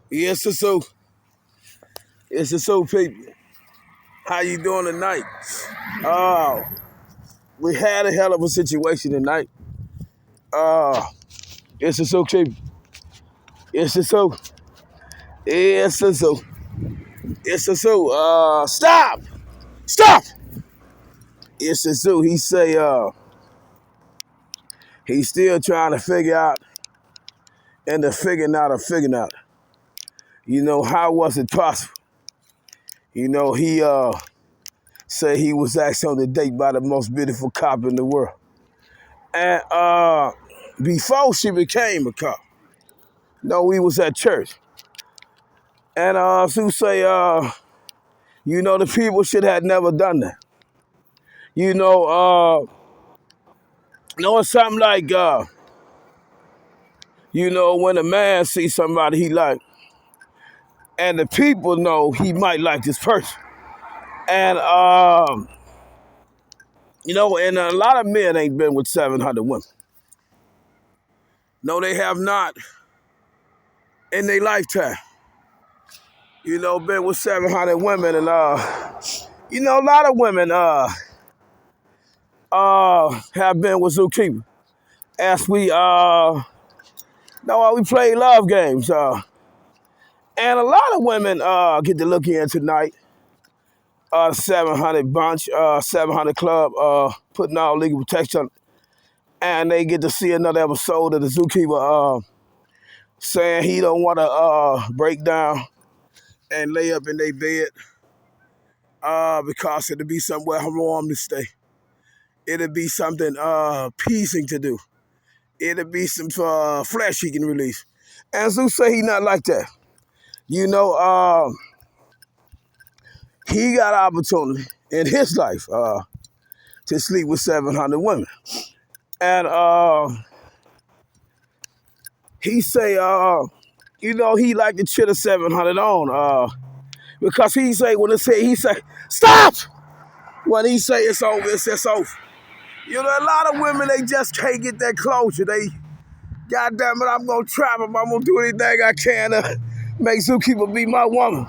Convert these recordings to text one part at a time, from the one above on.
Yes, it's so people. How you doing tonight? Uh, we had a hell of a situation tonight. Uh, it's so people. It's so. It's so. It's so. Stop! Stop! It's so. He say. He's still trying to figure out and the figuring out of figuring out. How was it possible? He said he was asked on the date by the most beautiful cop in the world. And before she became a cop, no, we was at church. And Sue say, the people should have never done that. It's something like, when a man sees somebody he like, and the people know he might like this person. And, and a lot of men ain't been with 700 women. No, they have not in their lifetime. Been with 700 women. And, a lot of women have been with Zookeeper. As we we play love games. And a lot of women get to look in tonight. 700 bunch, 700 club, putting out legal protection. And they get to see another episode of the Zookeeper saying he don't want to break down and lay up in their bed because it'll be somewhere warm to stay. It'll be something pleasing to do. It'll be some flesh he can release. And Zoo say he not like that. He got opportunity in his life to sleep with 700 women. And he say, he like to chill the 700 on because he say, he say, stop! When he say it's over, it's over. A lot of women, they just can't get that closure. They, goddamn it, I'm going to trap him. I'm going to do anything I can to make Zookeeper be my woman.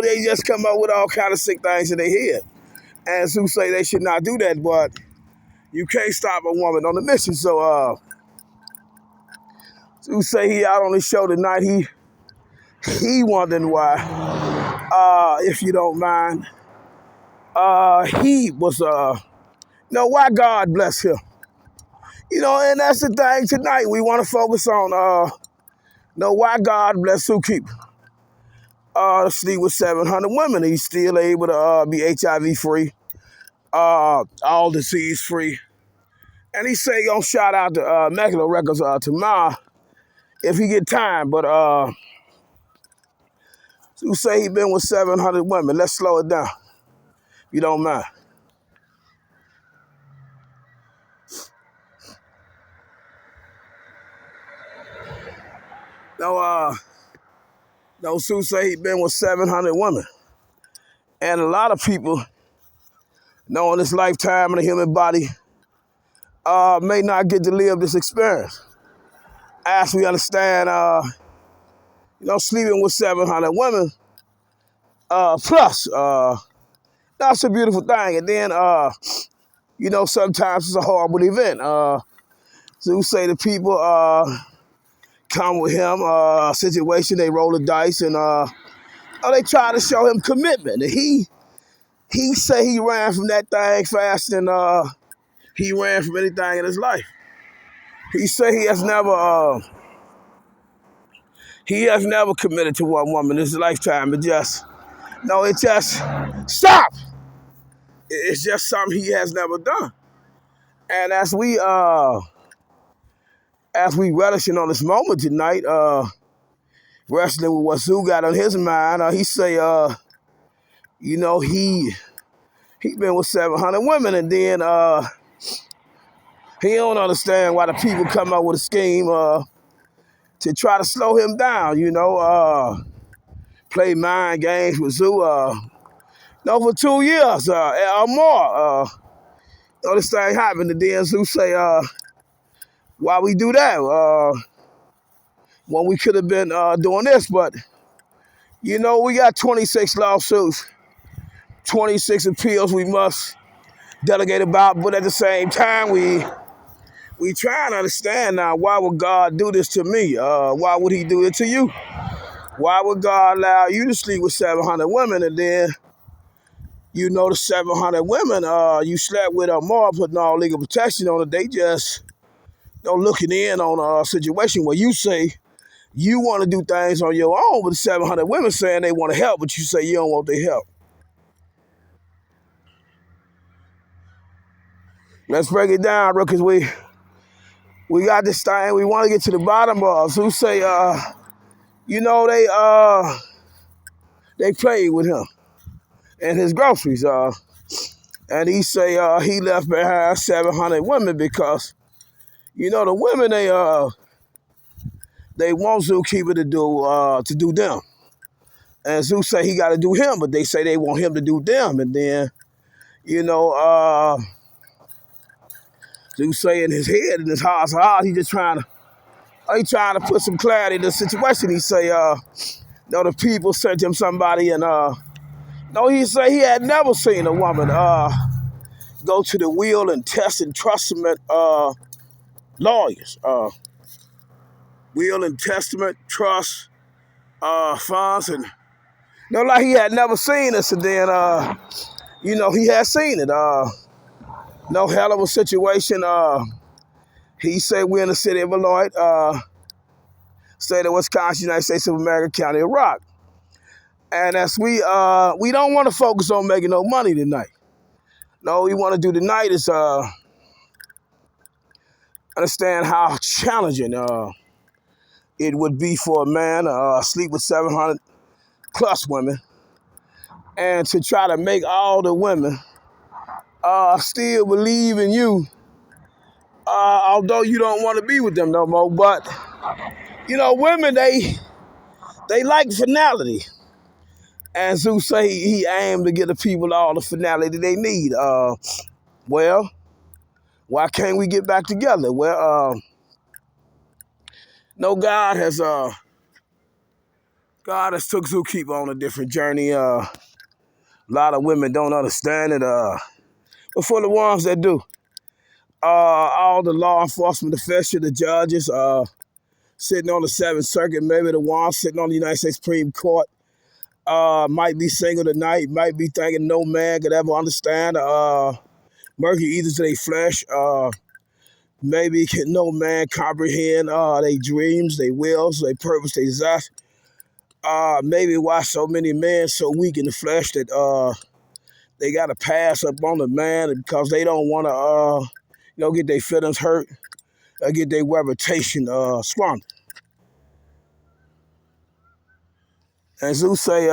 They just come up with all kind of sick things in their head. And Zoo say they should not do that, but you can't stop a woman on a mission. So Zoo say he out on the show tonight. He wondering why, if you don't mind, he was why God bless him. And that's the thing tonight. We want to focus on why God bless Zookeeper. Sleep with 700 women. He's still able to be HIV free, all disease free. And he say he gonna shout out to Megalo Records tomorrow if he get time. But who say he been with 700 women? Let's slow it down, if you don't mind. Sue say he been with 700 women. And a lot of people, in this lifetime in the human body, may not get to live this experience. As we understand, sleeping with 700 women, plus, that's a beautiful thing. And then, sometimes it's a horrible event. So we say the people come with him, situation, they roll the dice, and they try to show him commitment. And he say he ran from that thing faster than he ran from anything in his life. He say he has never committed to one woman in his lifetime. It just stop. It's just something he has never done. And as we relishing on this moment tonight, wrestling with what Zoo got on his mind, he say, he been with 700 women, and then he don't understand why the people come up with a scheme to try to slow him down. Play mind games with Zoo. For 2 years or more. This thing happened, and then Zoo say, why we do that? when we could have been doing this. But, we got 26 lawsuits, 26 appeals we must delegate about. But at the same time, we try and understand now, why would God do this to me? Why would he do it to you? Why would God allow you to sleep with 700 women and then, the 700 women you slept with or more, putting all legal protection on it, they just looking in on a situation where you say you want to do things on your own, but 700 women saying they want to help, but you say you don't want their help. Let's break it down, because we got this thing we want to get to the bottom of. So who say, they played with him and his groceries. And he say he left behind 700 women because, the women, they want Zookeeper to do them. And Zoo say he got to do him, but they say they want him to do them. And then, Zoo say in his head, in his heart, he just trying to put some clarity in the situation. He say, the people sent him somebody, and he say he had never seen a woman go to the will and test and testament lawyers. Will and testament, trust, funds, and like he had never seen this, and then he had seen it. No hell of a situation. He said we're in the city of Beloit, state of Wisconsin, United States of America, County of Rock. And as we don't want to focus on making no money tonight. No, we want to do tonight is understand how challenging it would be for a man to sleep with 700 plus women, and to try to make all the women still believe in you, although you don't want to be with them no more. But women, they like finality, and Zeus say he aimed to get the people all the finality they need. Well, why can't we get back together? Well, God has took Zookeeper on a different journey. A lot of women don't understand it. But for the ones that do, all the law enforcement officials, the judges, sitting on the 7th Circuit, maybe the ones sitting on the United States Supreme Court, might be single tonight, might be thinking no man could ever understand mercy either to their flesh. Maybe can no man comprehend their dreams, their wills, their purpose, their desires. Maybe why so many men so weak in the flesh that they got to pass up on the man because they don't want to, get their feelings hurt or get their reputation squandered. And Zeus say,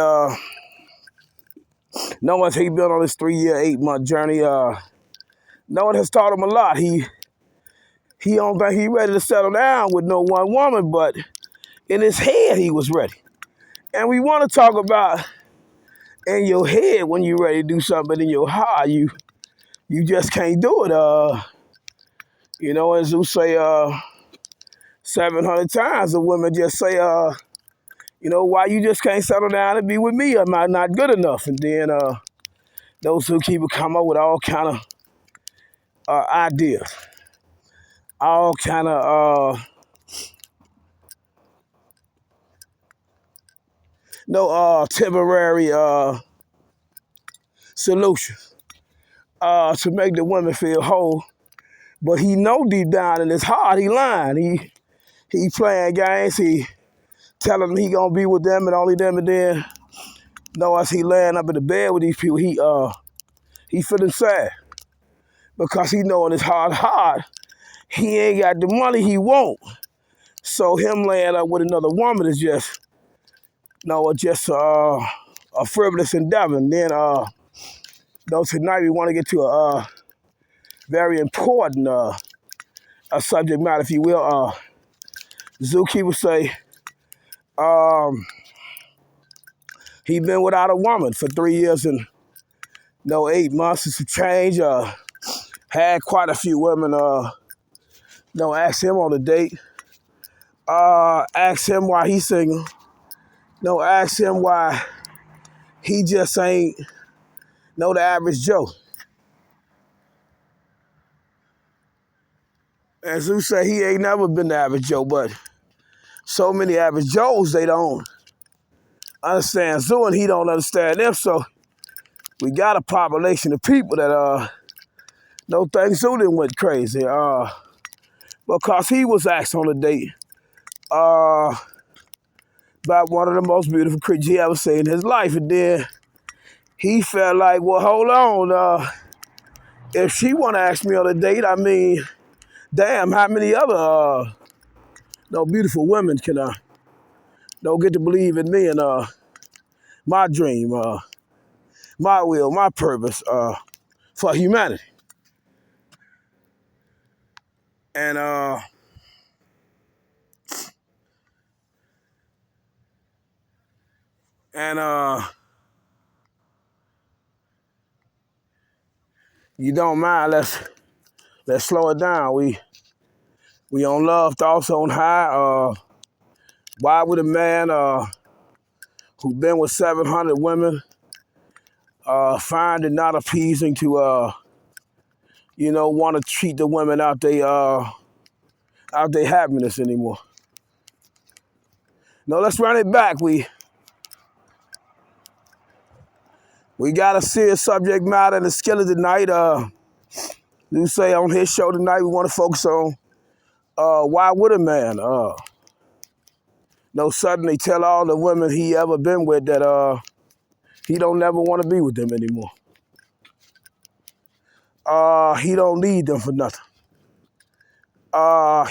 knowing he been on this 3-year, 8-month journey, knowing has taught him a lot. He don't think he ready to settle down with no one woman, but in his head he was ready. And we want to talk about in your head when you're ready to do something, in your heart you just can't do it. And Zeus say 700 times the women just say, why you just can't settle down and be with me? Am I not good enough? And then those who keep come up with all kind of ideas, all kind of temporary solutions to make the women feel whole. But he know deep down in his heart he lying. He playing games. He telling them he gonna be with them and only them, and then as he laying up in the bed with these people, he feeling sad because he know in his heart he ain't got the money he want. So him laying up with another woman is just a frivolous endeavor. And then tonight we want to get to a very important a subject matter, if you will. Zookeeper say he been without a woman for 3 years and 8 months and some change. Had quite a few women ask him on a date. Ask him why he's single. No, ask him why he just ain't no the average Joe. And Zeus said he ain't never been the average Joe, but so many average Joes, they don't understand Zoo and he don't understand them. So we got a population of people that don't think Zoo done went crazy. Because he was asked on a date about one of the most beautiful creatures he ever seen in his life. And then he felt like, well, hold on. If she want to ask me on a date, I mean, damn, how many other beautiful women can don't get to believe in me and my dream, my will, my purpose for humanity. And you don't mind, let's slow it down. We on love thoughts on high. Why would a man who been with 700 women find it not appeasing to want to treat the women out their happiness anymore? No, let's run it back. We got a serious subject matter and a skill of tonight. You say on his show tonight, we want to focus on why would a man suddenly tell all the women he ever been with that he don't never want to be with them anymore. He don't need them for nothing.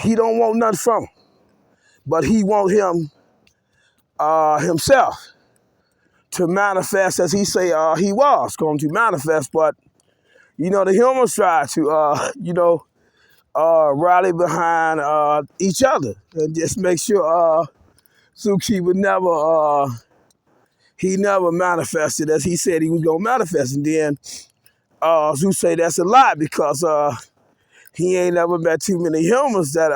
He don't want nothing from them, but he want him himself to manifest as he say he was going to manifest. But the humans try to rally behind each other and just make sure Suki would never he never manifested as he said he was gonna manifest. And then Zeus say that's a lie because he ain't never met too many humans that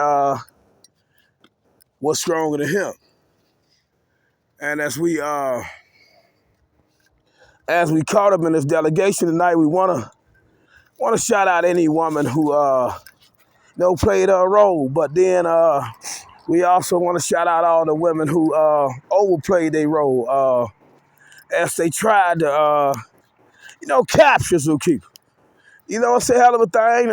was stronger than him. And as we caught up in this delegation tonight, we wanna shout out any woman who played a role, but then we also want to shout out all the women who overplayed their role as they tried to capture Zookeeper. It's a hell of a thing.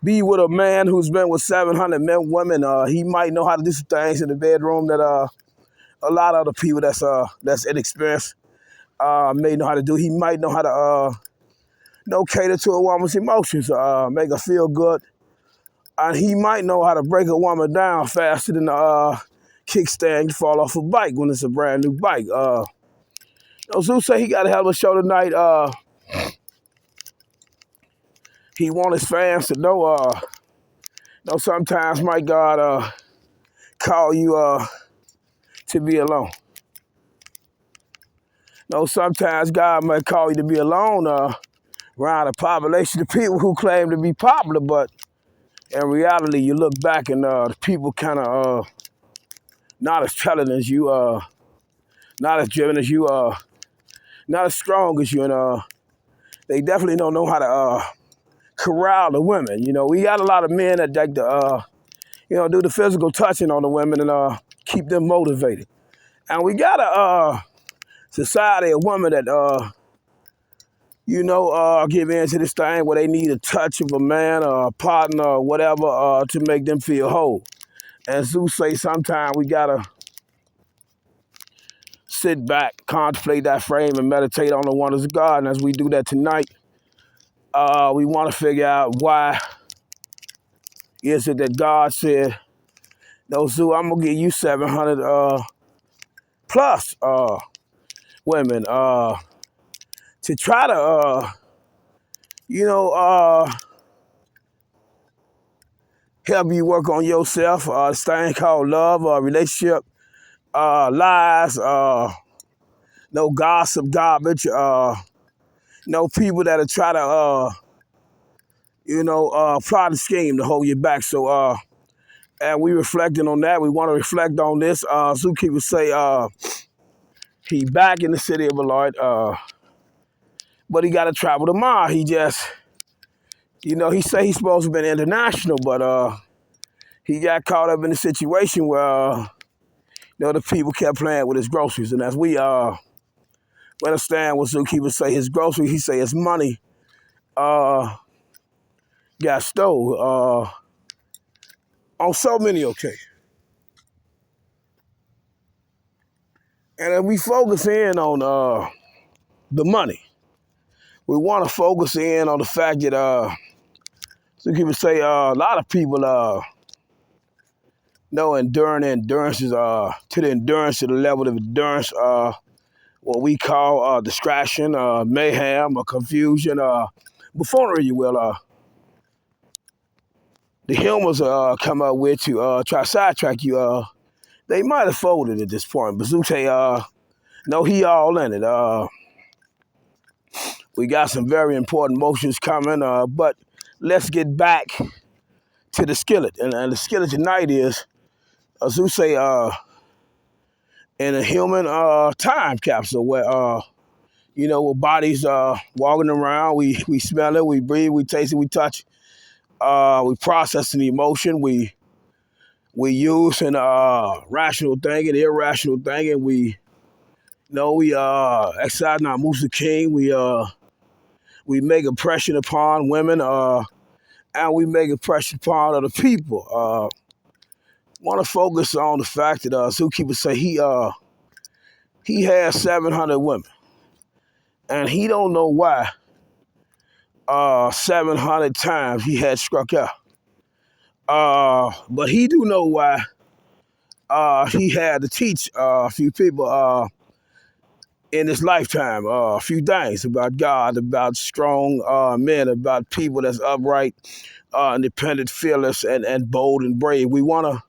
Be with a man who's been with 700 women. He might know how to do some things in the bedroom that a lot of other people that's inexperienced may know how to do. He might know how to cater to a woman's emotions, make her feel good. And he might know how to break a woman down faster than a kickstand you fall off a bike when it's a brand new bike. Zeus say he got a hell of a show tonight. He want his fans to know, sometimes my God call you to be alone. Sometimes God might call you to be alone around a population of people who claim to be popular, but in reality, you look back and the people kind of not as talented as you, not as driven as you, not as strong as you, and they definitely don't know how to corral the women. We got a lot of men that like to, do the physical touching on the women and keep them motivated. And we got a society of women that, give in to this thing where they need a touch of a man or a partner or whatever to make them feel whole. And Zeus say sometimes we got to sit back, contemplate that frame, and meditate on the wonders of God. And as we do that tonight, we want to figure out why is it that God said, no, Zeus, I'm going to give you 700 plus women to try to, help you work on yourself, this thing called love, relationship, lies, no gossip, garbage, no people that'll try to, plot and scheme to hold you back. So And we reflecting on that. We want to reflect on this. Zookeeper say he back in the city of Beloit, but he got to travel tomorrow. He just, he say he's supposed to have been international, but he got caught up in a situation where, the people kept playing with his groceries. And as we understand what Zookeeper say, his groceries, he say his money got stole on so many occasions. And if we focus in on the money, we want to focus in on the fact that Zookeeper say a lot of people know endurance is to the endurance, to the level of endurance, what we call distraction, mayhem, or confusion, buffoonery, you will. The humors come up with to try to sidetrack you. They might have folded at this point, but Zute, no, he all in it. We got some very important motions coming, but let's get back to the skillet. And the skillet tonight is, as we say, in a human time capsule where, with bodies walking around, we smell it, we breathe, we taste it, we touch, we process the emotion, we use an rational thinking, irrational thinking, we exercise our Musa King, we make impression upon women, and we make impression upon other people. Want to focus on the fact that Zookeeper say he has 700 women, and he don't know why 700 times he had struck out. But he do know why he had to teach a few people in his lifetime a few things about God, about strong men, about people that's upright, independent, fearless, and bold and brave. We want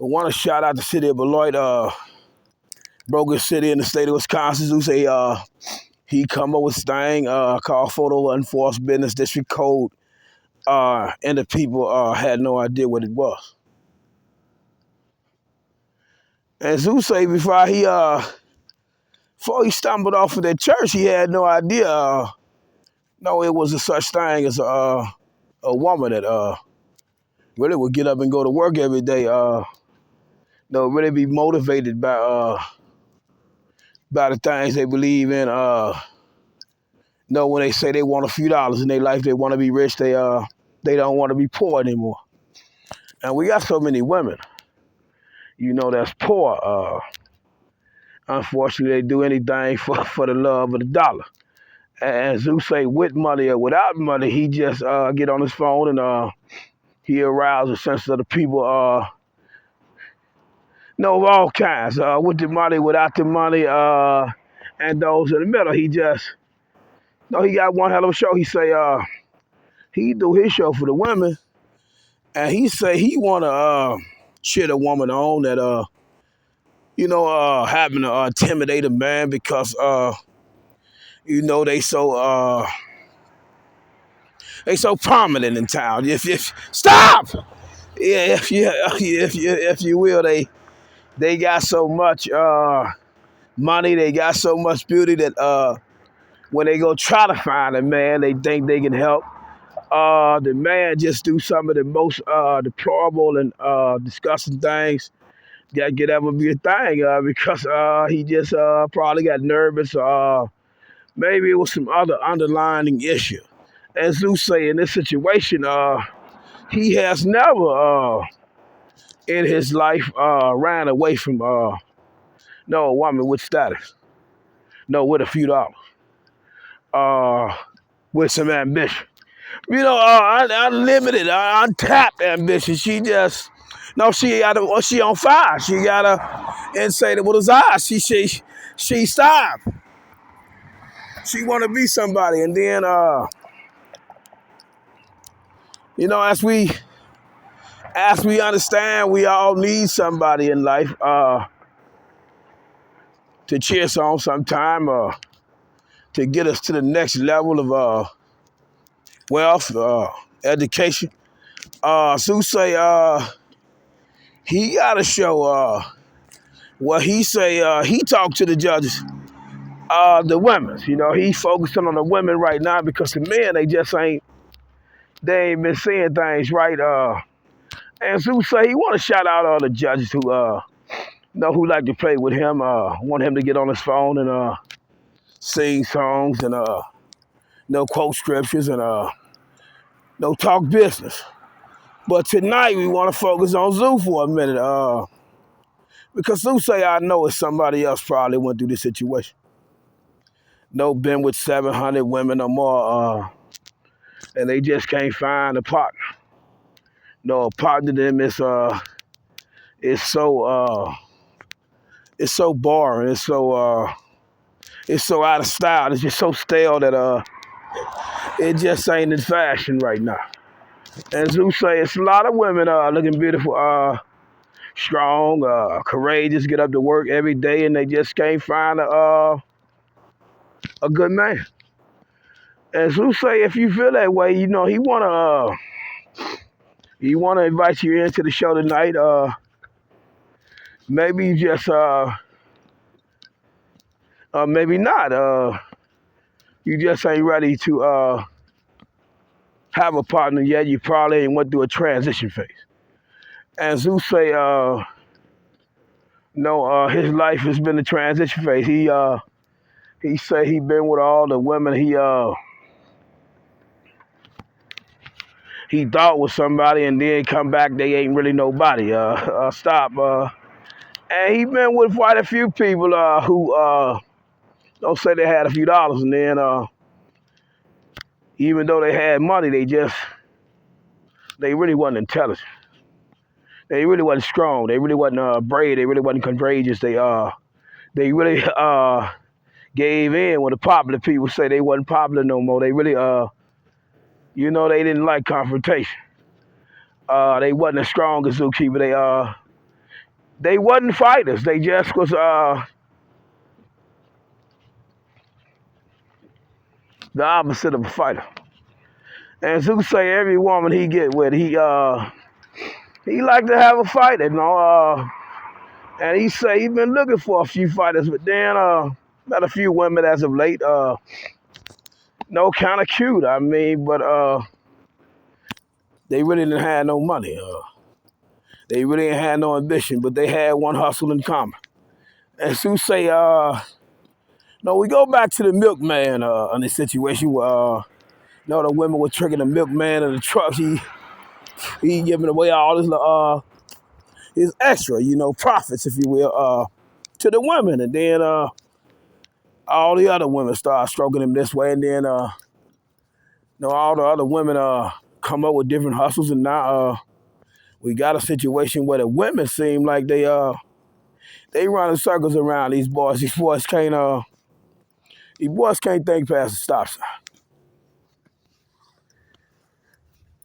to shout out the city of Beloit, broken city in the state of Wisconsin, who say he come up with this thing called Photo Enforced Business District Code, and the people had no idea what it was. And Zeus say before he stumbled off of that church, he had no idea. No, it was a such thing as a woman that really would get up and go to work every day. Really be motivated by the things they believe in. When they say they want a few dollars in their life, they want to be rich. They don't want to be poor anymore. And we got so many women, that's poor. Unfortunately, they do anything for the love of the dollar. And Zeus say, with money or without money, he just get on his phone and he arouses the sense of the people. Of all kinds. With the money, without the money, and those in the middle. He just, he got one hell of a show. He say, he do his show for the women, and he say he want to shit a woman on that, having to intimidate a man because, they so prominent in town. If stop, yeah, if you will, they got so much money, they got so much beauty that when they go try to find a man, they think they can help. The man just do some of the most deplorable and disgusting things that could ever be a thing because he just probably got nervous. Maybe it was some other underlying issue. As Zeus say, in this situation, he has never in his life ran away from a woman with status. No, with a few dollars. With some ambition. Unlimited, untapped ambition. She just, she on fire. She got a insane with his eyes. She stopped. She want to be somebody. And then, as we understand, we all need somebody in life to cheer us on sometime, to get us to the next level of wealth, education. Sue say He gotta show what he say. He talked to the judges, the women. You know, he focusing on the women right now because the men they just ain't they ain't been seeing things right. And Zeus say he want to shout out all the judges who know who like to play with him. Want him to get on his phone and sing songs and quote scriptures and talk business. But tonight we want to focus on Zeus for a minute. Because Zeus say I know it's somebody else probably went through this situation. No, been with 700 women or more, and they just can't find a partner. No, a partner to them it's so boring. It's so out of style. It's just so stale that it just ain't in fashion right now. And Zeus say it's a lot of women looking beautiful, strong, courageous, get up to work every day, and they just can't find a good man. And Zeus say if you feel that way, you know he wanna invite you into the show tonight. Maybe you just maybe not. You just ain't ready to have a partner yet. You probably ain't went through a transition phase. And Zeus say no, his life has been a transition phase. He say he been with all the women he thought was somebody and then come back they ain't really nobody. Stop. And he been with quite a few people who don't say they had a few dollars and then even though they had money, they really wasn't intelligent. They really wasn't strong. They really wasn't brave. They really wasn't courageous. They really gave in when the popular people say they wasn't popular no more. They really they didn't like confrontation. They wasn't as strong as Zookeeper. They wasn't fighters. They just was the opposite of a fighter. And Zook say every woman he get with, he like to have a fight, and he say he been looking for a few fighters, but then not a few women as of late. No, kind of cute. I mean, but they really didn't have no money. They really ain't had no ambition, but they had one hustle in common. And Sue say, no, we go back to the milkman in this situation where the women were tricking the milkman in the truck. He giving away all his extra, profits, if you will, to the women. And then all the other women start stroking him this way. And then all the other women come up with different hustles. And now we got a situation where the women seem like they run in circles around these boys. These boys can't think past the stop sign.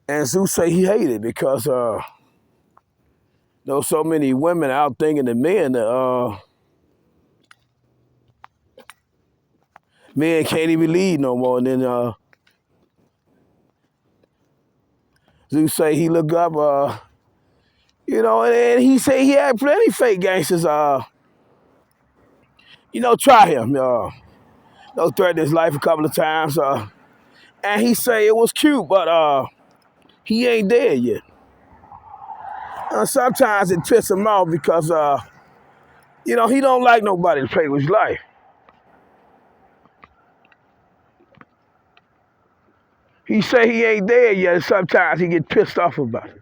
And Zeus say he hated it because there was so many women out thinking the men that men can't even lead no more. And then Zeus say he look up, and he say he had plenty of fake gangsters, try him, threaten his life a couple of times. And he say it was cute, but he ain't dead yet. Sometimes it pisses him off because, he don't like nobody to play with his life. He say he ain't dead yet, and sometimes he get pissed off about it.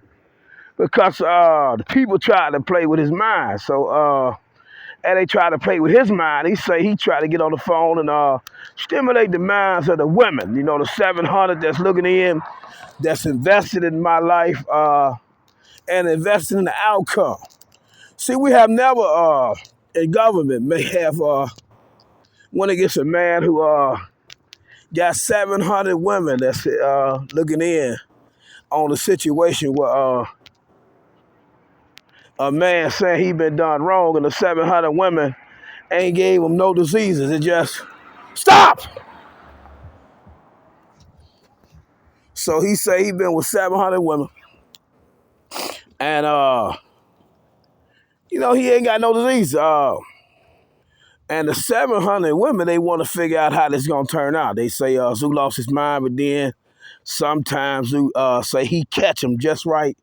Because the people try to play with his mind. So, and they try to play with his mind. He say he try to get on the phone and stimulate the minds of the women. The 700 that's looking in, that's invested in my life and invested in the outcome. See, we have never, in government, may have, when it gets a man who got 700 women that's looking in on the situation where a man saying he been done wrong and the 700 women ain't gave him no diseases. It just, stop! So he say he been with 700 women and he ain't got no disease. And the 700 women, they want to figure out how this gonna turn out. They say Zoo lost his mind, but then sometimes Zoo say he catch him just right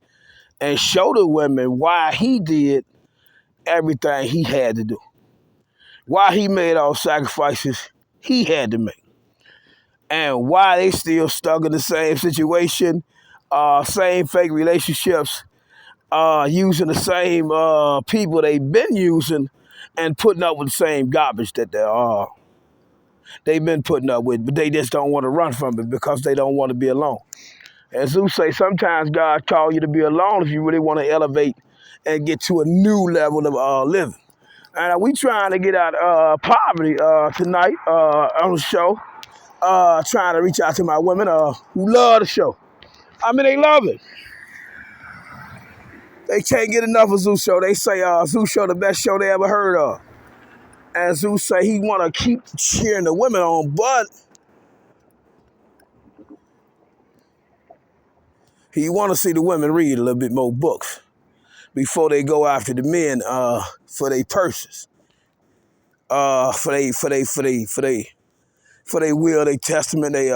and show the women why he did everything he had to do, why he made all sacrifices he had to make, and why they still stuck in the same situation, same fake relationships, using the same people they've been using, and putting up with the same garbage that they've been putting up with, but they just don't want to run from it because they don't want to be alone. And Zeus say sometimes God call you to be alone if you really want to elevate and get to a new level of living. And we trying to get out of poverty tonight on the show. Trying to reach out to my women who love the show. I mean, they love it. They can't get enough of Zeus show. They say Zeus show the best show they ever heard of. And Zeus say he want to keep cheering the women on, but he want to see the women read a little bit more books before they go after the men for their purses, for they will, they testament, they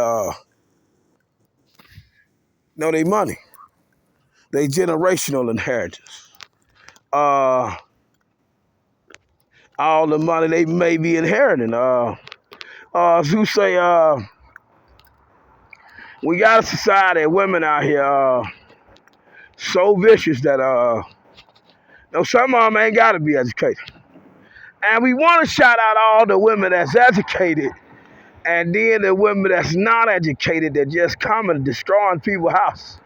they money, they generational inheritance, all the money they may be inheriting. Zeus say we got a society of women out here so vicious that some of them ain't got to be educated. And we want to shout out all the women that's educated, and then the women that's not educated that just come and destroying people's house.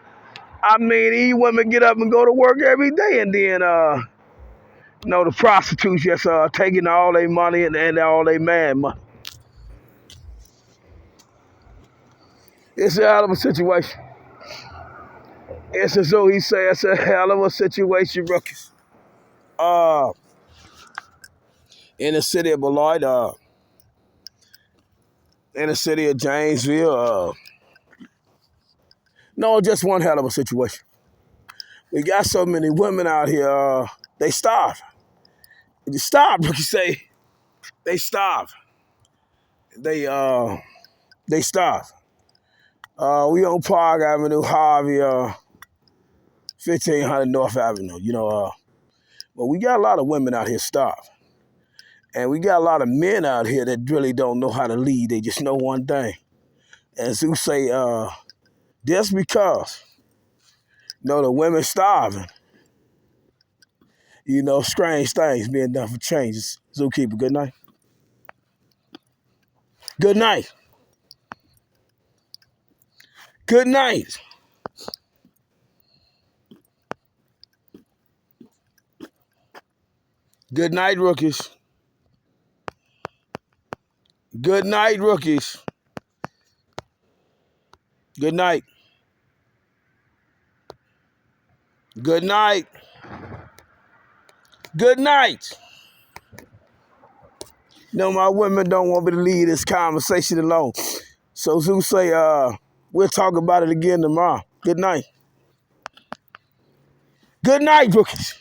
I mean, these women get up and go to work every day, and then the prostitutes just taking all their money and all their man money. It's a hell of a situation. It's as though he said it's a hell of a situation, rookies. In the city of Beloit, in the city of Janesville, just one hell of a situation. We got so many women out here, they starve. They starve, rookie say. They starve. They starve. We on Park Avenue, Harvey, 1500 North Avenue, but we got a lot of women out here starving. And we got a lot of men out here that really don't know how to lead. They just know one thing. And Zeus say, just because, the women starving, strange things being done for changes. Zookeeper, good night. Good night. Good night. Good night, rookies. Good night, rookies. Good night. Good night. Good night. My women don't want me to leave this conversation alone. So Zeus say, we'll talk about it again tomorrow. Good night. Good night, rookies.